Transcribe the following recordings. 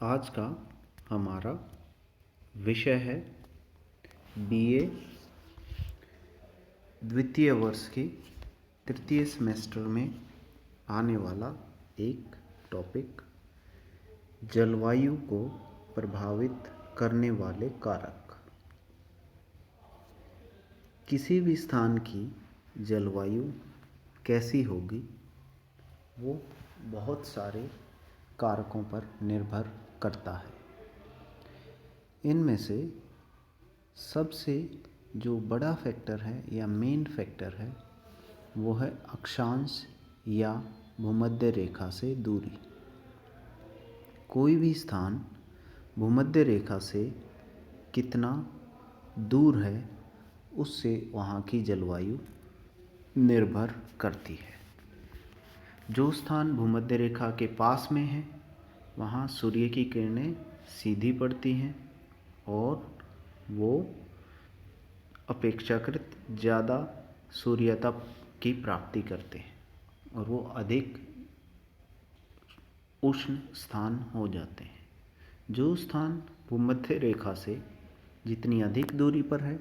आज का हमारा विषय है बीए द्वितीय वर्ष के तृतीय सेमेस्टर में आने वाला एक टॉपिक, जलवायु को प्रभावित करने वाले कारक। किसी भी स्थान की जलवायु कैसी होगी वो बहुत सारे कारकों पर निर्भर करता है। इनमें से सबसे जो बड़ा फैक्टर है या मेन फैक्टर है वो है अक्षांश या भूमध्य रेखा से दूरी। कोई भी स्थान भूमध्य रेखा से कितना दूर है उससे वहाँ की जलवायु निर्भर करती है। जो स्थान भूमध्य रेखा के पास में है वहाँ सूर्य की किरणें सीधी पड़ती हैं और वो अपेक्षाकृत ज़्यादा सूर्यताप की प्राप्ति करते हैं और वो अधिक उष्ण स्थान हो जाते हैं। जो स्थान भूमध्य रेखा से जितनी अधिक दूरी पर है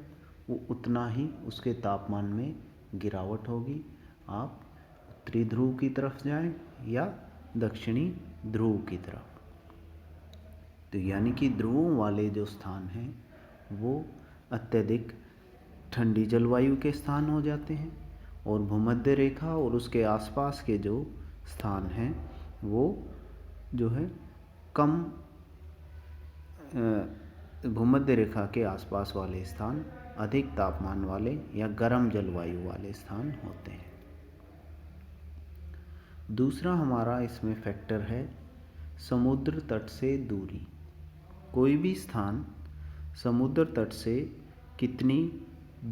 वो उतना ही उसके तापमान में गिरावट होगी। आप उत्तरी ध्रुव की तरफ जाएं या दक्षिणी ध्रुव की तरफ, तो यानी कि ध्रुवों वाले जो स्थान हैं वो अत्यधिक ठंडी जलवायु के स्थान हो जाते हैं और भूमध्य रेखा और उसके आसपास के जो स्थान हैं वो जो है कम भूमध्य रेखा के आसपास वाले स्थान अधिक तापमान वाले या गर्म जलवायु वाले स्थान होते हैं। दूसरा हमारा इसमें फैक्टर है समुद्र तट से दूरी। कोई भी स्थान समुद्र तट से कितनी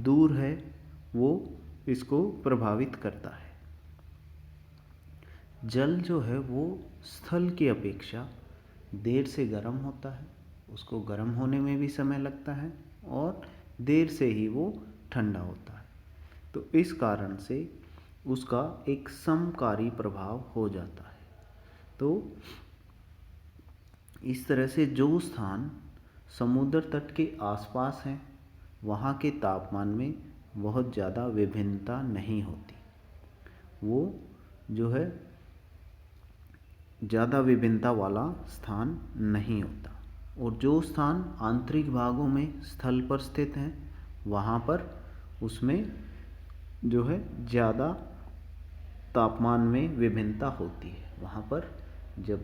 दूर है वो इसको प्रभावित करता है। जल जो है वो स्थल की अपेक्षा देर से गर्म होता है, उसको गर्म होने में भी समय लगता है और देर से ही वो ठंडा होता है। तो इस कारण से उसका एक समकारी प्रभाव हो जाता है। तो इस तरह से जो स्थान समुद्र तट के आसपास है वहाँ के तापमान में बहुत ज़्यादा विभिन्नता नहीं होती, वो जो है ज़्यादा विभिन्नता वाला स्थान नहीं होता। और जो स्थान आंतरिक भागों में स्थल पर स्थित हैं वहाँ पर उसमें जो है ज़्यादा तापमान में विभिन्नता होती है। वहाँ पर जब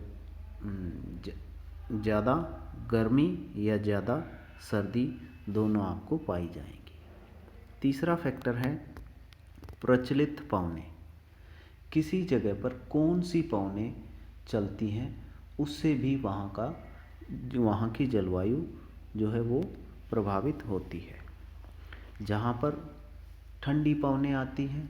ज़्यादा गर्मी या ज़्यादा सर्दी दोनों आपको पाई जाएंगी। तीसरा फैक्टर है प्रचलित पवनें। किसी जगह पर कौन सी पवनें चलती हैं उससे भी वहाँ की जलवायु जो है वो प्रभावित होती है। जहाँ पर ठंडी पवनें आती हैं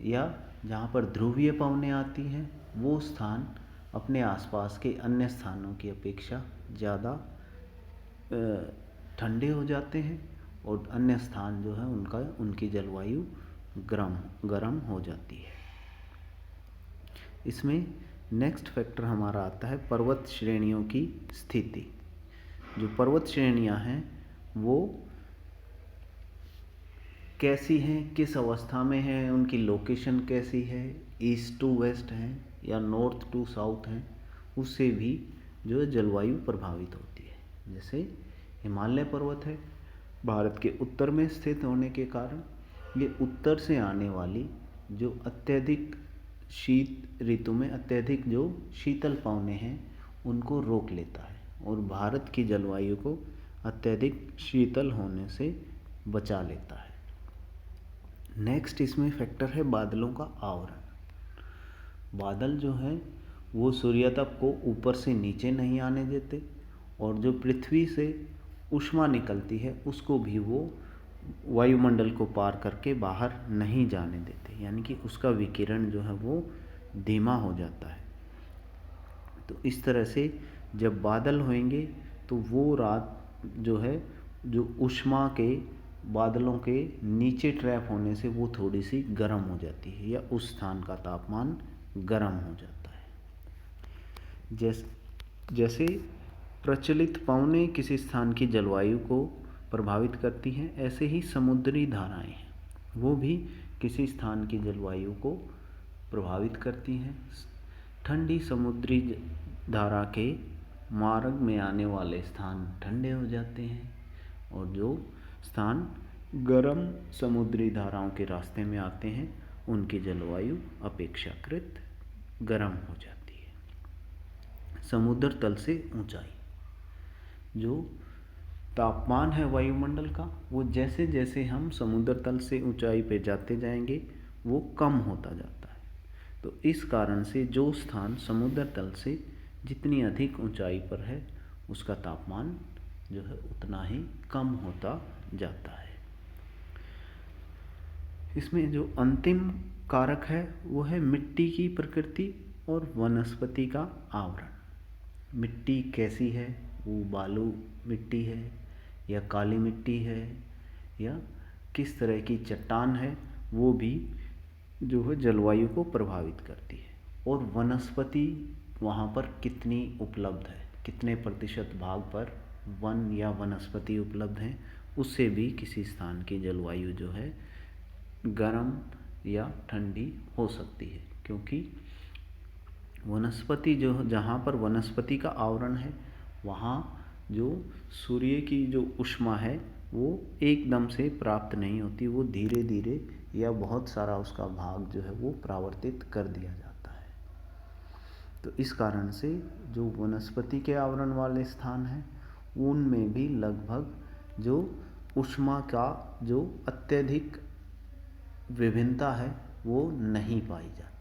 या जहाँ पर ध्रुवीय पवनें आती हैं वो स्थान अपने आसपास के अन्य स्थानों की अपेक्षा ज़्यादा ठंडे हो जाते हैं और अन्य स्थान जो है उनकी जलवायु गर्म हो जाती है। इसमें नेक्स्ट फैक्टर हमारा आता है पर्वत श्रेणियों की स्थिति। जो पर्वत श्रेणियाँ हैं वो कैसी हैं, किस अवस्था में हैं, उनकी लोकेशन कैसी है, ईस्ट टू वेस्ट है या नॉर्थ टू साउथ है, उससे भी जो है जलवायु प्रभावित होती है। जैसे हिमालय पर्वत है, भारत के उत्तर में स्थित होने के कारण ये उत्तर से आने वाली जो अत्यधिक शीत ऋतु में अत्यधिक जो शीतल पवनें हैं उनको रोक लेता है और भारत की जलवायु को अत्यधिक शीतल होने से बचा लेता है। नेक्स्ट इसमें फैक्टर है बादलों का आवरण। बादल जो है वो सूर्यताप को ऊपर से नीचे नहीं आने देते और जो पृथ्वी से ऊष्मा निकलती है उसको भी वो वायुमंडल को पार करके बाहर नहीं जाने देते, यानी कि उसका विकिरण जो है वो धीमा हो जाता है। तो इस तरह से जब बादल होंगे तो वो रात जो है जो ऊष्मा के बादलों के नीचे ट्रैप होने से वो थोड़ी सी गर्म हो जाती है या उस स्थान का तापमान गर्म हो जाता है। जैसे प्रचलित पवनें किसी स्थान की जलवायु को प्रभावित करती हैं, ऐसे ही समुद्री धाराएं हैं, वो भी किसी स्थान की जलवायु को प्रभावित करती हैं। ठंडी समुद्री धारा के मार्ग में आने वाले स्थान ठंडे हो जाते हैं और जो स्थान गर्म समुद्री धाराओं के रास्ते में आते हैं उनकी जलवायु अपेक्षाकृत गर्म हो जाती है। समुद्र तल से ऊंचाई, जो तापमान है वायुमंडल का, वो जैसे जैसे हम समुद्र तल से ऊंचाई पे जाते जाएंगे वो कम होता जाता है। तो इस कारण से जो स्थान समुद्र तल से जितनी अधिक ऊंचाई पर है उसका तापमान जो है उतना ही कम होता जाता है। इसमें जो अंतिम कारक है वो है मिट्टी की प्रकृति और वनस्पति का आवरण। मिट्टी कैसी है, वो बालू मिट्टी है या काली मिट्टी है या किस तरह की चट्टान है, वो भी जो है जलवायु को प्रभावित करती है। और वनस्पति वहाँ पर कितनी उपलब्ध है, कितने प्रतिशत भाग पर वन या वनस्पति उपलब्ध हैं, उससे भी किसी स्थान की जलवायु जो है गर्म या ठंडी हो सकती है। क्योंकि वनस्पति जो जहाँ पर वनस्पति का आवरण है वहाँ जो सूर्य की जो ऊष्मा है वो एकदम से प्राप्त नहीं होती, वो धीरे धीरे या बहुत सारा उसका भाग जो है वो परावर्तित कर दिया जाता है। तो इस कारण से जो वनस्पति के आवरण वाले स्थान हैं उनमें भी लगभग जो ऊष्मा का जो अत्यधिक विभिन्नता है वो नहीं पाई जाती।